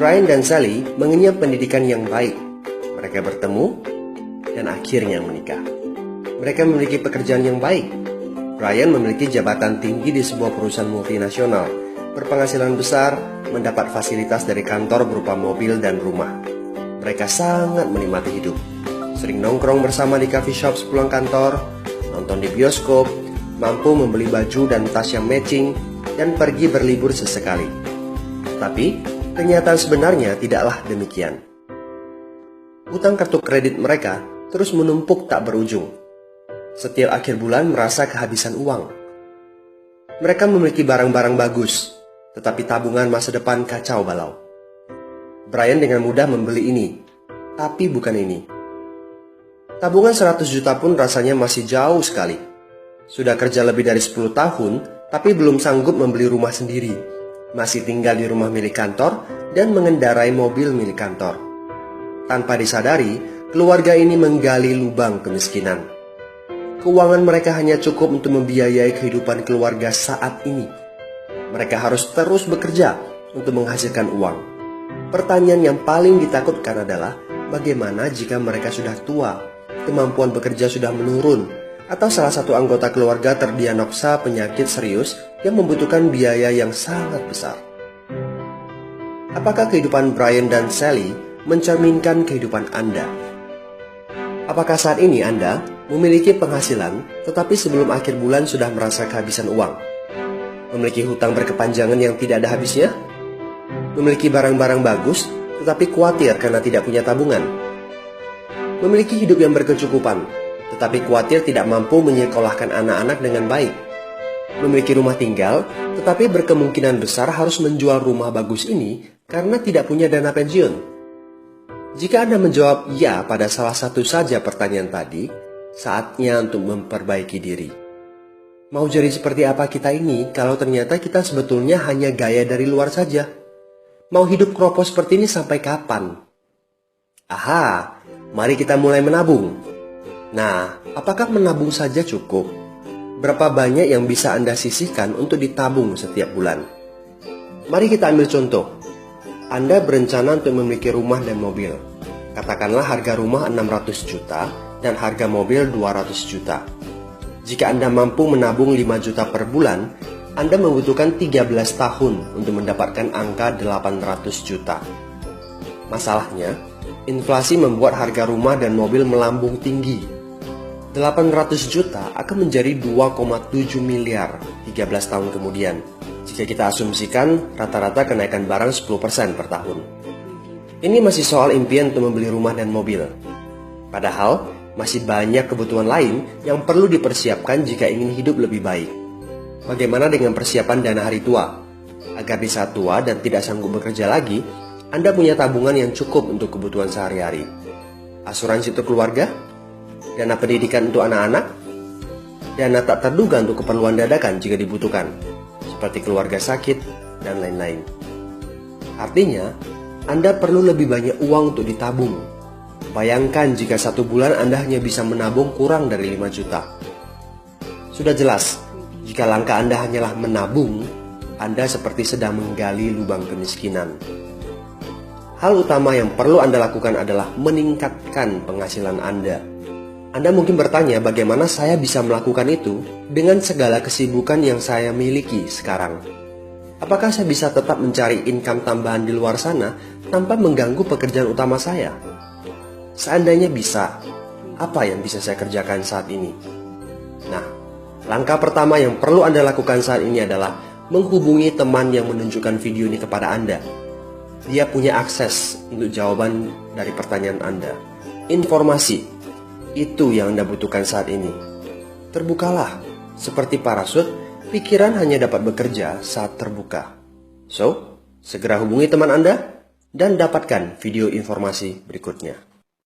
Brian dan Sally mengenyam pendidikan yang baik. Mereka bertemu dan akhirnya menikah. Mereka memiliki pekerjaan yang baik. Brian memiliki jabatan tinggi di sebuah perusahaan multinasional, berpenghasilan besar, mendapat fasilitas dari kantor berupa mobil dan rumah. Mereka sangat menikmati hidup. Sering nongkrong bersama di coffee shop sepulang kantor, nonton di bioskop, mampu membeli baju dan tas yang matching, dan pergi berlibur sesekali. Tapi, kenyataan sebenarnya tidaklah demikian. Utang kartu kredit mereka terus menumpuk tak berujung. Setiap akhir bulan merasa kehabisan uang. Mereka memiliki barang-barang bagus, tetapi tabungan masa depan kacau balau. Brian dengan mudah membeli ini, tapi bukan ini. Tabungan 100 juta pun rasanya masih jauh sekali. Sudah kerja lebih dari 10 tahun, tapi belum sanggup membeli rumah sendiri. Masih tinggal di rumah milik kantor dan mengendarai mobil milik kantor. Tanpa disadari, keluarga ini menggali lubang kemiskinan. Keuangan mereka hanya cukup untuk membiayai kehidupan keluarga saat ini. Mereka harus terus bekerja untuk menghasilkan uang. Pertanyaan yang paling ditakutkan adalah bagaimana jika mereka sudah tua, kemampuan bekerja sudah menurun, atau salah satu anggota keluarga terdiagnosa penyakit serius yang membutuhkan biaya yang sangat besar. Apakah kehidupan Brian dan Sally mencerminkan kehidupan Anda? Apakah saat ini Anda memiliki penghasilan, tetapi sebelum akhir bulan sudah merasa kehabisan uang? Memiliki hutang berkepanjangan yang tidak ada habisnya? Memiliki barang-barang bagus, tetapi khawatir karena tidak punya tabungan? Memiliki hidup yang berkecukupan, tetapi khawatir tidak mampu menyekolahkan anak-anak dengan baik? Memiliki rumah tinggal, tetapi berkemungkinan besar harus menjual rumah bagus ini karena tidak punya dana pensiun? Jika Anda menjawab ya pada salah satu saja pertanyaan tadi, saatnya untuk memperbaiki diri. Mau jadi seperti apa kita ini kalau ternyata kita sebetulnya hanya gaya dari luar saja? Mau hidup kropos seperti ini sampai kapan? Aha, mari kita mulai menabung. Nah, apakah menabung saja cukup? Berapa banyak yang bisa Anda sisihkan untuk ditabung setiap bulan? Mari kita ambil contoh. Anda berencana untuk memiliki rumah dan mobil. Katakanlah harga rumah 600 juta dan harga mobil 200 juta. Jika Anda mampu menabung 5 juta per bulan, Anda membutuhkan 13 tahun untuk mendapatkan angka 800 juta. Masalahnya, inflasi membuat harga rumah dan mobil melambung tinggi. 800 juta akan menjadi 2,7 miliar 13 tahun kemudian. Jika kita asumsikan rata-rata kenaikan barang 10% per tahun. Ini masih soal impian untuk membeli rumah dan mobil. Padahal, masih banyak kebutuhan lain yang perlu dipersiapkan jika ingin hidup lebih baik. Bagaimana dengan persiapan dana hari tua? Agar di saat tua dan tidak sanggup bekerja lagi, Anda punya tabungan yang cukup untuk kebutuhan sehari-hari. Asuransi untuk keluarga? Dana pendidikan untuk anak-anak? Dana tak terduga untuk keperluan dadakan jika dibutuhkan, seperti keluarga sakit, dan lain-lain. Artinya, Anda perlu lebih banyak uang untuk ditabung. Bayangkan jika satu bulan Anda hanya bisa menabung kurang dari 5 juta. Sudah jelas, jika langkah Anda hanyalah menabung, Anda seperti sedang menggali lubang kemiskinan. Hal utama yang perlu Anda lakukan adalah meningkatkan penghasilan Anda. Anda mungkin bertanya bagaimana saya bisa melakukan itu dengan segala kesibukan yang saya miliki sekarang. Apakah saya bisa tetap mencari income tambahan di luar sana tanpa mengganggu pekerjaan utama saya? Seandainya bisa, apa yang bisa saya kerjakan saat ini? Nah, langkah pertama yang perlu Anda lakukan saat ini adalah menghubungi teman yang menunjukkan video ini kepada Anda. Dia punya akses untuk jawaban dari pertanyaan Anda. Informasi, itu yang Anda butuhkan saat ini. Terbukalah, seperti parasut, pikiran hanya dapat bekerja saat terbuka. So, segera hubungi teman Anda dan dapatkan video informasi berikutnya.